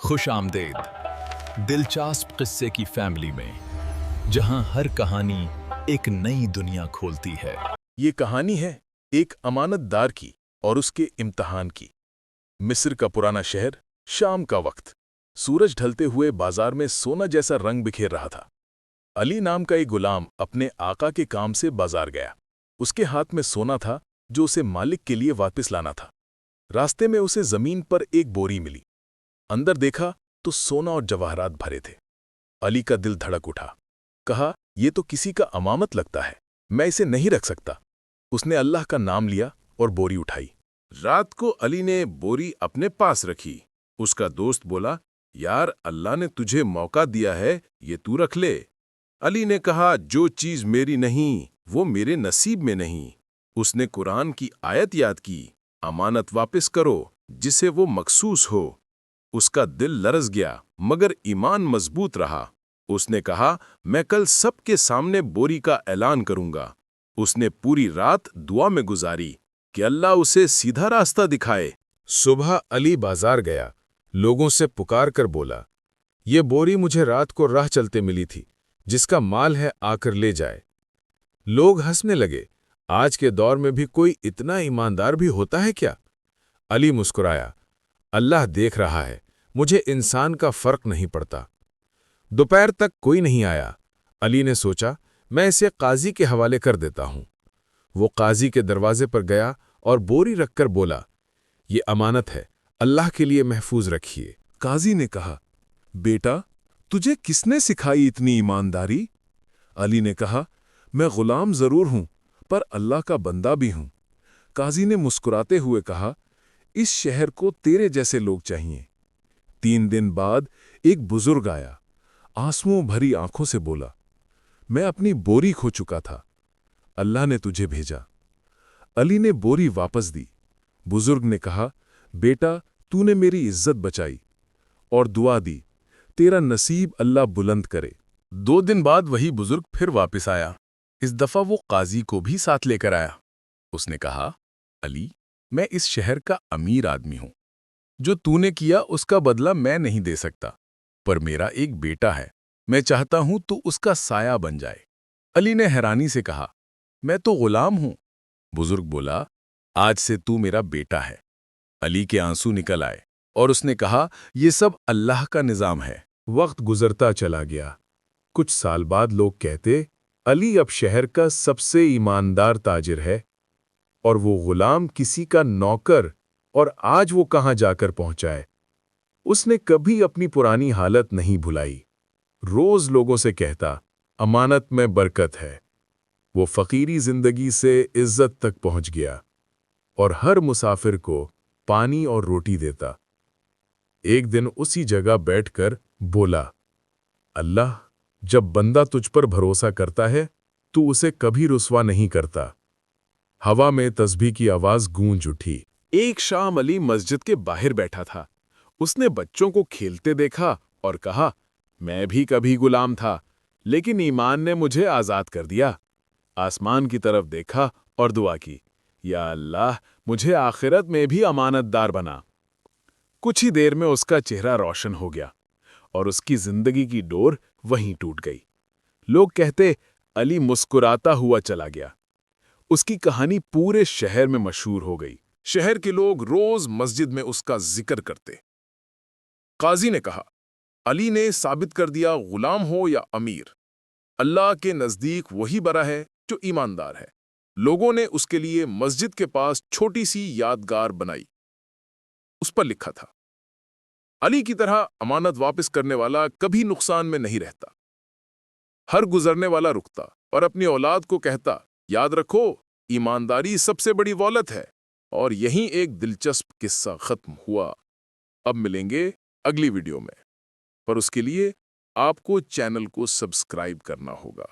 خوش آمدید دلچسپ قصے کی فیملی میں جہاں ہر کہانی ایک نئی دنیا کھولتی ہے۔ یہ کہانی ہے ایک امانت دار کی اور اس کے امتحان کی۔ مصر کا پرانا شہر، شام کا وقت، سورج ڈھلتے ہوئے بازار میں سونا جیسا رنگ بکھیر رہا تھا۔ علی نام کا ایک غلام اپنے آقا کے کام سے بازار گیا۔ اس کے ہاتھ میں سونا تھا جو اسے مالک کے لیے واپس لانا تھا۔ راستے میں اسے زمین پر ایک بوری ملی۔ اندر دیکھا تو سونا اور جواہرات بھرے تھے۔ علی کا دل دھڑک اٹھا۔ کہا، یہ تو کسی کا امانت لگتا ہے، میں اسے نہیں رکھ سکتا۔ اس نے اللہ کا نام لیا اور بوری اٹھائی۔ رات کو علی نے بوری اپنے پاس رکھی۔ اس کا دوست بولا، یار اللہ نے تجھے موقع دیا ہے، یہ تو رکھ لے۔ علی نے کہا، جو چیز میری نہیں وہ میرے نصیب میں نہیں۔ اس نے قرآن کی آیت یاد کی، امانت واپس کرو جسے وہ مخصوص ہو۔ اس کا دل لرز گیا مگر ایمان مضبوط رہا۔ اس نے کہا، میں کل سب کے سامنے بوری کا اعلان کروں گا۔ اس نے پوری رات دعا میں گزاری کہ اللہ اسے سیدھا راستہ دکھائے۔ صبح علی بازار گیا، لوگوں سے پکار کر بولا، یہ بوری مجھے رات کو راہ چلتے ملی تھی، جس کا مال ہے آ کر لے جائے۔ لوگ ہنسنے لگے، آج کے دور میں بھی کوئی اتنا ایماندار بھی ہوتا ہے کیا؟ علی مسکرایا، اللہ دیکھ رہا ہے، مجھے انسان کا فرق نہیں پڑتا۔ دوپہر تک کوئی نہیں آیا۔ علی نے سوچا، میں اسے قاضی کے حوالے کر دیتا ہوں۔ وہ قاضی کے دروازے پر گیا اور بوری رکھ کر بولا، یہ امانت ہے، اللہ کے لیے محفوظ رکھیے۔ قاضی نے کہا، بیٹا تجھے کس نے سکھائی اتنی ایمانداری؟ علی نے کہا، میں غلام ضرور ہوں پر اللہ کا بندہ بھی ہوں۔ قاضی نے مسکراتے ہوئے کہا، اس شہر کو تیرے جیسے لوگ چاہیے۔ 3 دن بعد ایک بزرگ آیا، آنسوؤں بھری آنکھوں سے بولا، میں اپنی بوری کھو چکا تھا، اللہ نے تجھے بھیجا۔ علی نے بوری واپس دی۔ بزرگ نے کہا، بیٹا تو نے میری عزت بچائی، اور دعا دی، تیرا نصیب اللہ بلند کرے۔ 2 دن بعد وہی بزرگ پھر واپس آیا۔ اس دفعہ وہ قاضی کو بھی ساتھ لے کر آیا۔ اس نے کہا، علی میں اس شہر کا امیر آدمی ہوں، جو تو نے کیا اس کا بدلہ میں نہیں دے سکتا، پر میرا ایک بیٹا ہے، میں چاہتا ہوں تو اس کا سایہ بن جائے۔ علی نے حیرانی سے کہا، میں تو غلام ہوں۔ بزرگ بولا، آج سے تو میرا بیٹا ہے۔ علی کے آنسو نکل آئے اور اس نے کہا، یہ سب اللہ کا نظام ہے۔ وقت گزرتا چلا گیا۔ کچھ سال بعد لوگ کہتے، علی اب شہر کا سب سے ایماندار تاجر ہے، اور وہ غلام کسی کا نوکر، اور آج وہ کہاں جا کر پہنچا ہے۔ اس نے کبھی اپنی پرانی حالت نہیں بھلائی۔ روز لوگوں سے کہتا، امانت میں برکت ہے۔ وہ فقیری زندگی سے عزت تک پہنچ گیا، اور ہر مسافر کو پانی اور روٹی دیتا۔ ایک دن اسی جگہ بیٹھ کر بولا، اللہ جب بندہ تجھ پر بھروسہ کرتا ہے تو اسے کبھی رسوا نہیں کرتا۔ ہوا میں تسبیح کی آواز گونج اٹھی۔ ایک شام علی مسجد کے باہر بیٹھا تھا۔ اس نے بچوں کو کھیلتے دیکھا اور کہا، میں بھی کبھی غلام تھا، لیکن ایمان نے مجھے آزاد کر دیا۔ آسمان کی طرف دیکھا اور دعا کی، یا اللہ مجھے آخرت میں بھی امانت دار بنا۔ کچھ ہی دیر میں اس کا چہرہ روشن ہو گیا، اور اس کی زندگی کی ڈور وہیں ٹوٹ گئی۔ لوگ کہتے، علی مسکراتا ہوا چلا گیا۔ اس کی کہانی پورے شہر میں مشہور ہو گئی۔ شہر کے لوگ روز مسجد میں اس کا ذکر کرتے۔ قاضی نے کہا، علی نے ثابت کر دیا، غلام ہو یا امیر، اللہ کے نزدیک وہی بڑا ہے جو ایماندار ہے۔ لوگوں نے اس کے لیے مسجد کے پاس چھوٹی سی یادگار بنائی۔ اس پر لکھا تھا، علی کی طرح امانت واپس کرنے والا کبھی نقصان میں نہیں رہتا۔ ہر گزرنے والا رکتا اور اپنی اولاد کو کہتا، یاد رکھو ایمانداری سب سے بڑی دولت ہے۔ اور یہیں ایک دلچسپ قصہ ختم ہوا۔ اب ملیں گے اگلی ویڈیو میں، پر اس کے لیے آپ کو چینل کو سبسکرائب کرنا ہوگا۔